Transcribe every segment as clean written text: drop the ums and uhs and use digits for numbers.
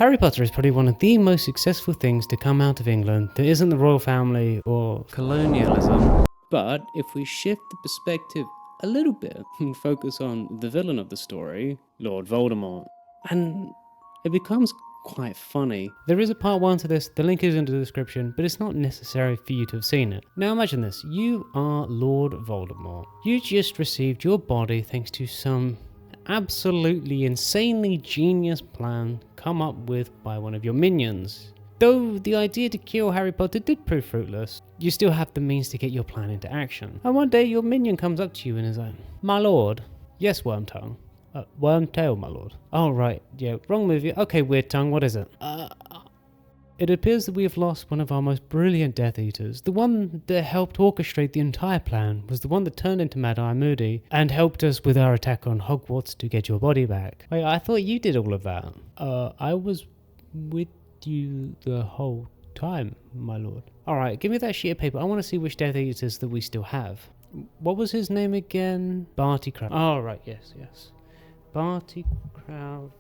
Harry Potter is probably one of the most successful things to come out of England that isn't the royal family or colonialism. But if we shift the perspective a little bit and focus on the villain of the story, Lord Voldemort, and it becomes quite funny. There is a part 1 to this, the link is in the description, but it's not necessary for you to have seen it. Now imagine this, you are Lord Voldemort. You just received your body thanks to some absolutely insanely genius plan come up with by one of your minions. Though the idea to kill Harry Potter did prove fruitless, you still have the means to get your plan into action. And one day your minion comes up to you and is like, "My lord." "Yes, Wormtongue." "Wormtail, my lord." "Oh right, yeah, wrong movie. Okay, Weird Tongue, what is it?" It appears that we have lost one of our most brilliant Death Eaters. The one that helped orchestrate the entire plan was the one that turned into Mad-Eye Moody and helped us with our attack on Hogwarts to get your body back." "Wait, I thought you did all of that." I was with you the whole time, my lord." "Alright, give me that sheet of paper. I want to see which Death Eaters that we still have." "What was his name again?" "Barty Crouch." "Oh, right, yes. Barty Crouch...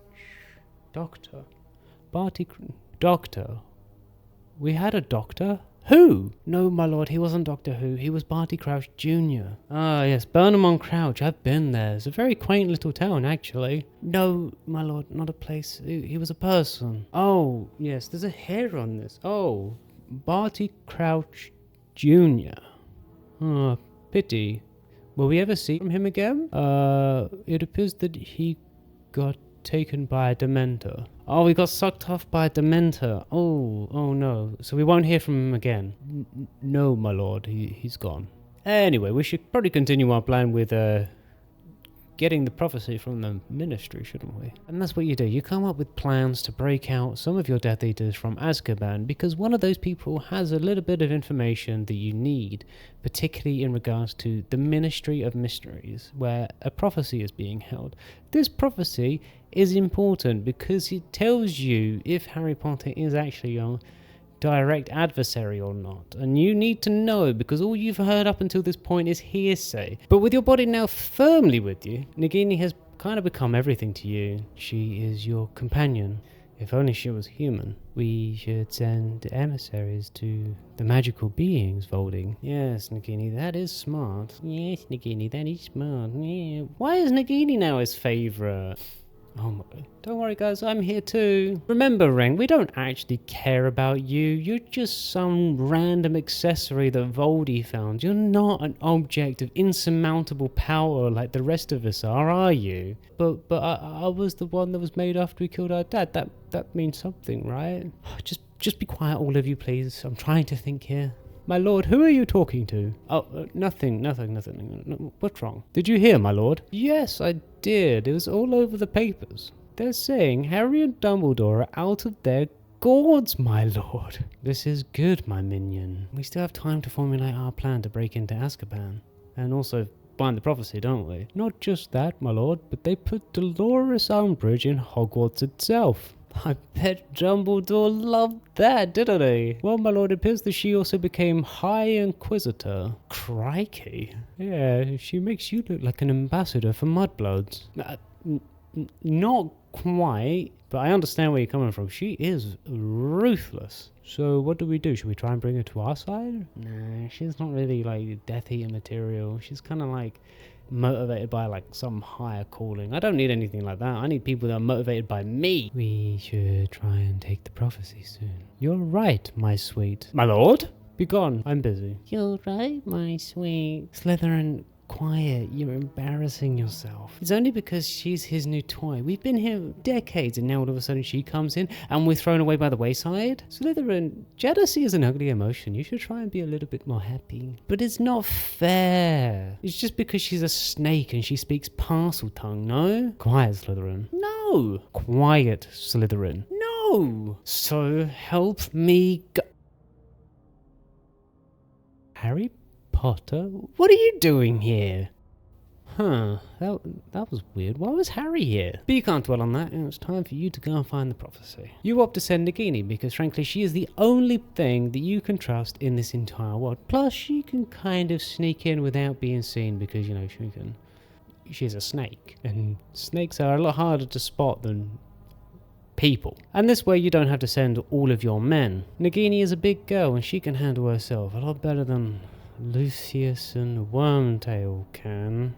Doctor. Doctor? We had a doctor? Who?" "No, my lord, he wasn't Doctor Who. He was Barty Crouch Jr. "Ah, yes, Burnham on Crouch. I've been there. It's a very quaint little town, actually." "No, my lord, not a place. He was a person." "Oh, yes, there's a hair on this. Oh, Barty Crouch Jr. Oh, pity. Will we ever see from him again?" It appears that he got taken by a Dementor." "Oh, he got sucked off by a Dementor. Oh no. So we won't hear from him again?" No, my lord, he's gone." Anyway, we should probably continue our plan with getting the prophecy from the ministry, shouldn't we? And that's what you do. You come up with plans to break out some of your Death Eaters from Azkaban, because one of those people has a little bit of information that you need, particularly in regards to the Ministry of Mysteries, where a prophecy is being held. This prophecy is important because it tells you if Harry Potter is actually your direct adversary or not, and you need to know because all you've heard up until this point is hearsay. But with your body now firmly with you, Nagini has kind of become everything to you. She is your companion. If only she was human. We should send emissaries to the magical beings, Volding. Yes, Nagini, that is smart. Yes, Nagini, that is smart. Yeah. Why is Nagini now his favourite? Oh my, don't worry guys, I'm here too. Remember, Ring, we don't actually care about you. You're just some random accessory that Voldy found. You're not an object of insurmountable power like the rest of us are you? But I was the one that was made after we killed our dad. That means something, right? Just be quiet, all of you, please. I'm trying to think here. My lord, who are you talking to? Oh, nothing. No, what's wrong? Did you hear, my lord? Yes, I did. It was all over the papers. They're saying Harry and Dumbledore are out of their gourds, my lord. This is good, my minion. We still have time to formulate our plan to break into Azkaban. And also find the prophecy, don't we? Not just that, my lord, but they put Dolores Umbridge in Hogwarts itself. I bet Dumbledore loved that, didn't he? Well, my lord, it appears that she also became High Inquisitor. Crikey. Yeah, she makes you look like an ambassador for Mudbloods. Not quite, but I understand where you're coming from. She is ruthless. So what do we do? Should we try and bring her to our side? Nah, she's not really like Death Eater material. She's kind of like motivated by like some higher calling. I don't need anything like that. I need people that are motivated by me. We should try and take the prophecy soon. You're right, my sweet. My lord? Be gone. I'm busy. You're right, my sweet. Slytherin, quiet. You're embarrassing yourself. It's only because she's his new toy. We've been here decades and now all of a sudden she comes in and we're thrown away by the wayside. Slytherin, jealousy is an ugly emotion. You should try and be a little bit more happy. But it's not fair. It's just because she's a snake and she speaks parcel tongue, no? Quiet, Slytherin. No. Quiet, Slytherin. No. So help me go. Harry Potter? What are you doing here? Huh, that was weird. Why was Harry here? But you can't dwell on that, and it's time for you to go and find the prophecy. You opt to send Nagini because frankly she is the only thing that you can trust in this entire world. Plus she can kind of sneak in without being seen because, you know, she's a snake. And snakes are a lot harder to spot than people. And this way you don't have to send all of your men. Nagini is a big girl and she can handle herself a lot better than Lucius and Wormtail can.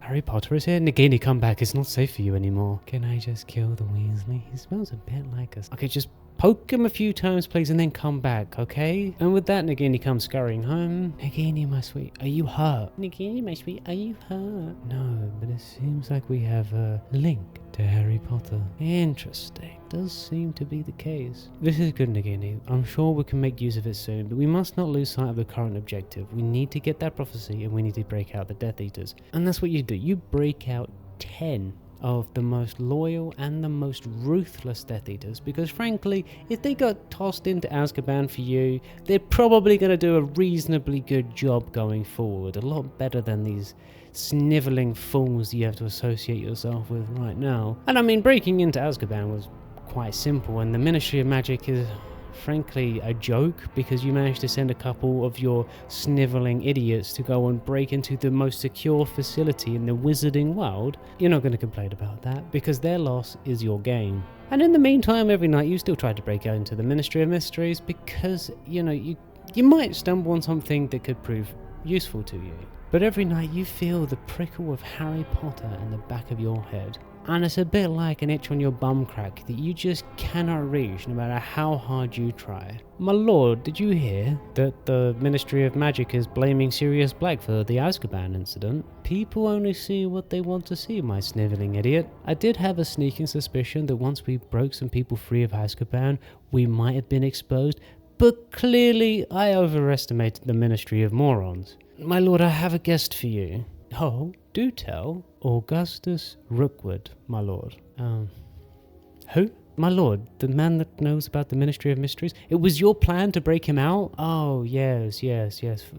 Harry Potter is here. Nagini, come back. It's not safe for you anymore. Can I just kill the Weasley? He smells a bit like us. Okay, just poke him a few times, please, and then come back, okay? And with that, Nagini comes scurrying home. Nagini, my sweet, are you hurt? Nagini, my sweet, are you hurt? No, but it seems like we have a link to Harry Potter. Interesting. Does seem to be the case. This is good, Nagini. I'm sure we can make use of it soon, but we must not lose sight of the current objective. We need to get that prophecy, and we need to break out the Death Eaters. And that's what you do. You break out 10 of the most loyal and the most ruthless Death Eaters, because frankly, if they got tossed into Azkaban for you, they're probably going to do a reasonably good job going forward, a lot better than these snivelling fools you have to associate yourself with right now. And I mean, breaking into Azkaban was quite simple, and the Ministry of Magic is frankly a joke, because you managed to send a couple of your snivelling idiots to go and break into the most secure facility in the wizarding world. You're not going to complain about that, because their loss is your gain. And in the meantime, every night you still try to break out into the Ministry of Mysteries, because, you know, you might stumble on something that could prove useful to you. But every night you feel the prickle of Harry Potter in the back of your head. And it's a bit like an itch on your bum crack that you just cannot reach no matter how hard you try. My lord, did you hear that the Ministry of Magic is blaming Sirius Black for the Azkaban incident? People only see what they want to see, my snivelling idiot. I did have a sneaking suspicion that once we broke some people free of Azkaban, we might have been exposed, but clearly I overestimated the Ministry of Morons. My lord, I have a guest for you. Oh, do tell. Augustus Rookwood, my lord. Who? My lord, the man that knows about the Ministry of Mysteries. It was your plan to break him out? Oh, yes.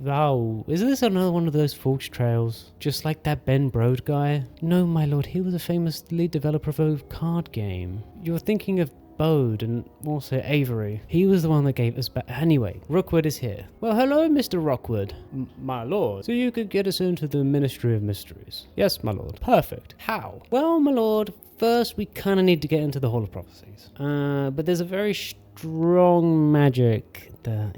Oh, is this another one of those forged trails? Just like that Ben Brode guy? No, my lord, he was a famous lead developer of a card game. You're thinking of Bode and also Avery. He was the one that gave us back. Anyway, Rookwood is here. Well, hello, Mr. Rookwood. My lord. So you could get us into the Ministry of Mysteries? Yes, my lord. Perfect. How? Well, my lord, first we kind of need to get into the Hall of Prophecies. But there's a very strong magic that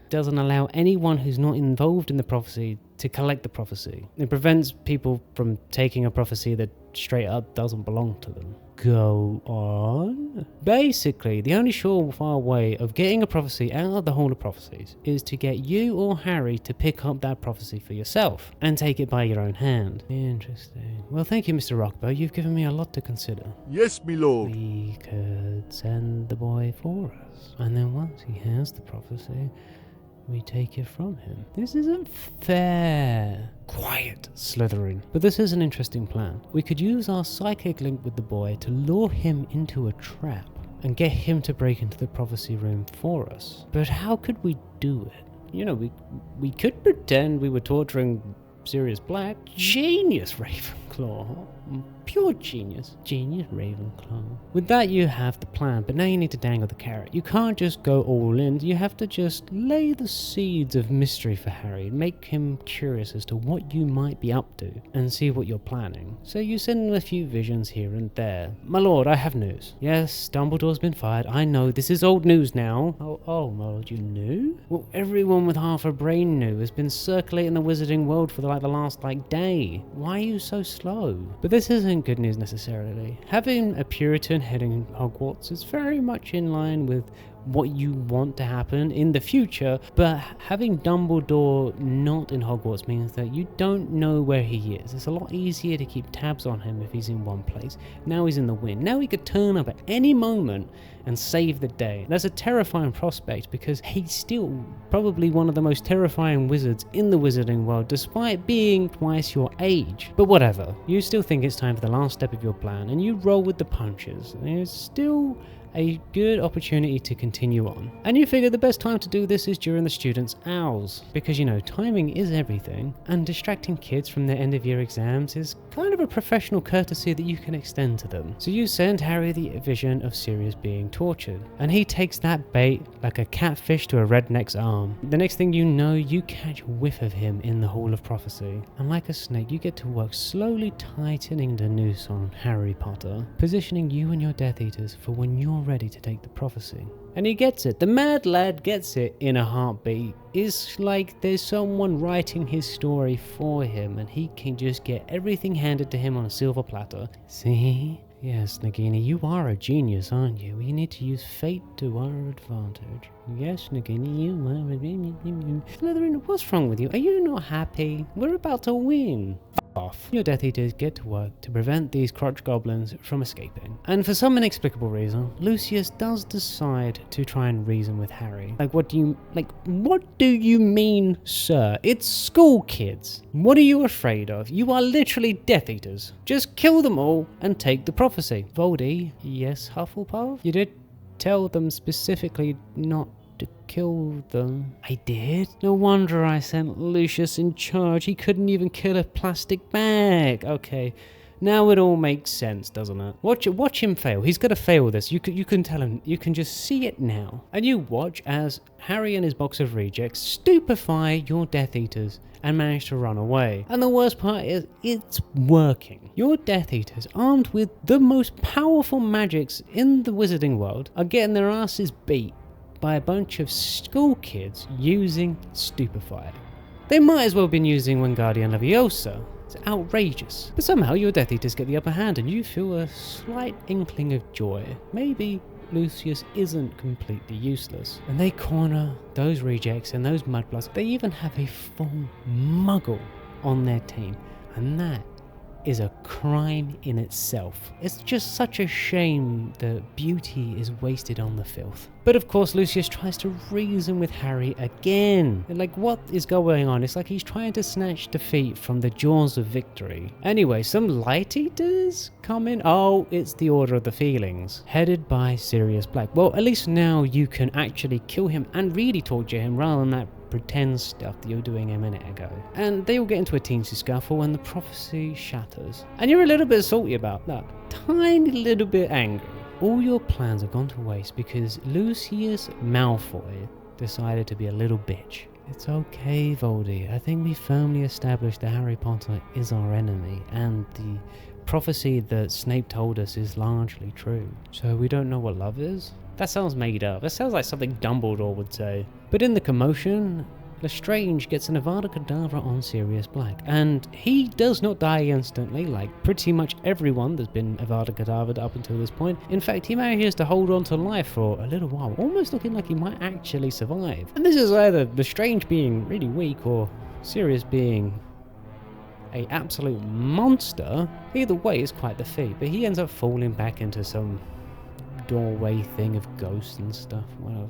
doesn't allow anyone who's not involved in the prophecy to collect the prophecy. It prevents people from taking a prophecy that straight up doesn't belong to them. Go on. Basically, the only surefire way of getting a prophecy out of the Hall of Prophecies is to get you or Harry to pick up that prophecy for yourself and take it by your own hand. Interesting. Well, thank you, Mr. Rockbow. You've given me a lot to consider. Yes, me lord. We could send the boy for us, and then once he has the prophecy, we take it from him. This isn't fair. Quiet, Slytherin. But this is an interesting plan. We could use our psychic link with the boy to lure him into a trap and get him to break into the prophecy room for us. But how could we do it? You know, we could pretend we were torturing Sirius Black. Genius, Ravenclaw. Pure genius. Genius, Ravenclaw. With that, you have the plan, but now you need to dangle the carrot. You can't just go all in. You have to just lay the seeds of mystery for Harry, make him curious as to what you might be up to, and see what you're planning. So you send him a few visions here and there. My lord, I have news. Yes, Dumbledore's been fired. I know, this is old news now. Oh, my lord, you knew? Well, everyone with half a brain knew. Has been circulating the wizarding world for the last day. Why are you so slow? But this isn't good news necessarily. Having a Puritan heading Hogwarts is very much in line with what you want to happen in the future, but having Dumbledore not in Hogwarts means that you don't know where he is. It's a lot easier to keep tabs on him if he's in one place. Now he's in the wind. Now he could turn up at any moment and save the day. That's a terrifying prospect, because he's still probably one of the most terrifying wizards in the wizarding world, despite being twice your age. But whatever, you still think it's time for the last step of your plan, and you roll with the punches. There's still a good opportunity to continue on. And you figure the best time to do this is during the students' hours, because you know, timing is everything, and distracting kids from their end of year exams is kind of a professional courtesy that you can extend to them. So you send Harry the vision of Sirius being tortured, and he takes that bait like a catfish to a redneck's arm. The next thing you know, you catch a whiff of him in the Hall of Prophecy, and like a snake you get to work slowly tightening the noose on Harry Potter, positioning you and your Death Eaters for when you're ready to take the prophecy. And he gets it. The mad lad gets it in a heartbeat. It's like there's someone writing his story for him and he can just get everything handed to him on a silver platter. See? Yes, Nagini, you are a genius, aren't you? We need to use fate to our advantage. Yes, Nagini, you are a... Slytherin, what's wrong with you? Are you not happy? We're about to win. Off. Your Death Eaters get to work to prevent these crotch goblins from escaping. And for some inexplicable reason, Lucius does decide to try and reason with Harry. What do you mean, sir? It's school kids. What are you afraid of? You are literally Death Eaters. Just kill them all and take the prophecy. Voldy, yes, Hufflepuff? You did tell them specifically not to kill them. I did? No wonder I sent Lucius in charge. He couldn't even kill a plastic bag. Okay, now it all makes sense, doesn't it? Watch him fail. He's gonna fail this. You can tell him. You can just see it now. And you watch as Harry and his box of rejects stupefy your Death Eaters and manage to run away. And the worst part is, it's working. Your Death Eaters, armed with the most powerful magics in the wizarding world, are getting their asses beat by a bunch of school kids using Stupefy. They might as well have been using Wingardium Leviosa. It's outrageous. But somehow your Death Eaters get the upper hand and you feel a slight inkling of joy. Maybe Lucius isn't completely useless. And they corner those rejects and those mudbloods. They even have a full muggle on their team. And that is a crime in itself. It's just such a shame the beauty is wasted on the filth. But of course Lucius tries to reason with Harry again. Like, what is going on? It's like he's trying to snatch defeat from the jaws of victory. Anyway, some Light Eaters come in. Oh, it's the Order of the Feelings, headed by Sirius Black. Well, at least now you can actually kill him and really torture him rather than that pretend stuff that you were doing a minute ago. And they all get into a teensy scuffle and the prophecy shatters. And you're a little bit salty about that. Tiny little bit angry. All your plans have gone to waste because Lucius Malfoy decided to be a little bitch. It's okay, Voldy. I think we firmly established that Harry Potter is our enemy and the prophecy that Snape told us is largely true. So we don't know what love is? That sounds made up. That sounds like something Dumbledore would say. But in the commotion, Lestrange gets an Avada Kedavra on Sirius Black, and he does not die instantly, like pretty much everyone that's been Avada Kedavra up until this point. In fact, he manages to hold on to life for a little while, almost looking like he might actually survive. And this is either Lestrange being really weak or Sirius being an absolute monster. Either way, it's quite the feat, but he ends up falling back into some doorway thing of ghosts and stuff, whatever.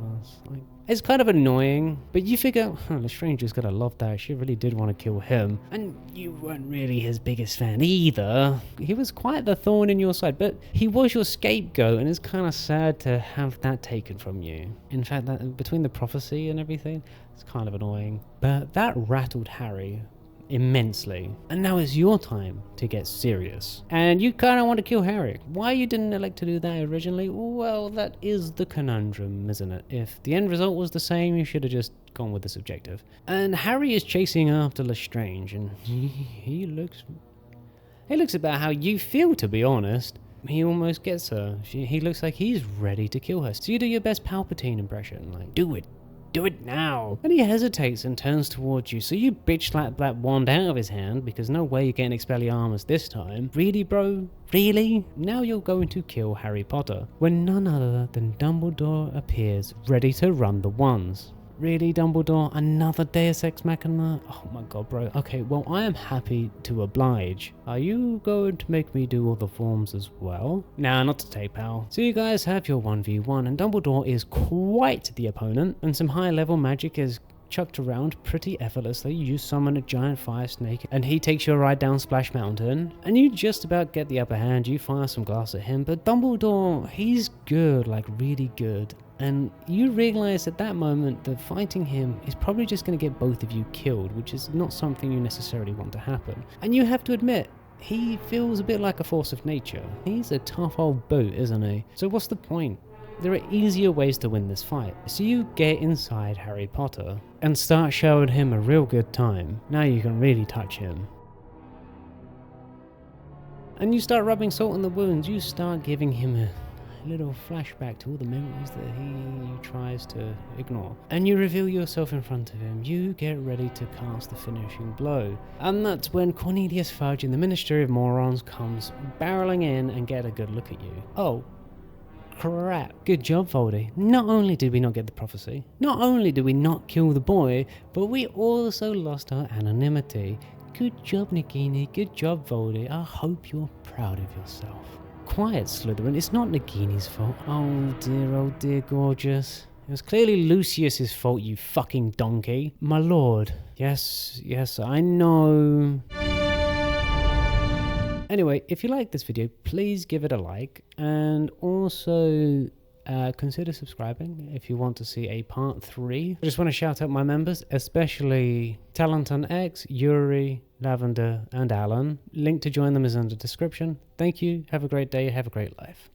It's kind of annoying, but you figure, Lestrange's gotta love that. She really did want to kill him. And you weren't really his biggest fan either. He was quite the thorn in your side, but he was your scapegoat, and it's kind of sad to have that taken from you. In fact, that between the prophecy and everything, it's kind of annoying. But that rattled Harry immensely. And now it's your time to get serious. And you kind of want to kill Harry. Why you didn't elect to do that originally? Well, that is the conundrum, isn't it? If the end result was the same, you should have just gone with this objective. And Harry is chasing after Lestrange, and he looks about how you feel, to be honest. He almost gets her. He looks like he's ready to kill her. So you do your best Palpatine impression, like, do it. Do it now. And he hesitates and turns towards you, so you bitch slap that wand out of his hand, because no way you're getting Expelliarmus this time. Really, bro? Really? Now you're going to kill Harry Potter, when none other than Dumbledore appears, ready to run the ones. Really, Dumbledore? Another Deus Ex Machina? Oh my god, bro. Okay, well, I am happy to oblige. Are you going to make me do all the forms as well? Nah, not today, pal. So you guys have your 1v1, and Dumbledore is quite the opponent, and some high-level magic is chucked around pretty effortlessly. You summon a giant fire snake and he takes your ride down Splash Mountain, and you just about get the upper hand. You fire some glass at him, but Dumbledore, he's good, like really good. And you realize at that moment that fighting him is probably just going to get both of you killed, which is not something you necessarily want to happen. And you have to admit, he feels a bit like a force of nature. He's a tough old boot, isn't he? So what's the point? There are easier ways to win this fight. So you get inside Harry Potter and start showing him a real good time. Now you can really touch him. And you start rubbing salt in the wounds. You start giving him a little flashback to all the memories that he tries to ignore. And you reveal yourself in front of him. You get ready to cast the finishing blow. And that's when Cornelius Fudge in the Ministry of Morons comes barreling in and get a good look at you. Oh, crap. Good job, Voldy. Not only did we not get the prophecy, not only did we not kill the boy, but we also lost our anonymity. Good job, Nagini. Good job, Voldy. I hope you're proud of yourself. Quiet, Slytherin. It's not Nagini's fault. Oh dear, gorgeous. It was clearly Lucius's fault, you fucking donkey. My lord. Yes, I know. Anyway, if you like this video, please give it a like, and also consider subscribing if you want to see a part 3. I just want to shout out my members, especially Talenton X, Yuri, Lavender, and Alan. Link to join them is in the description. Thank you, have a great day, have a great life.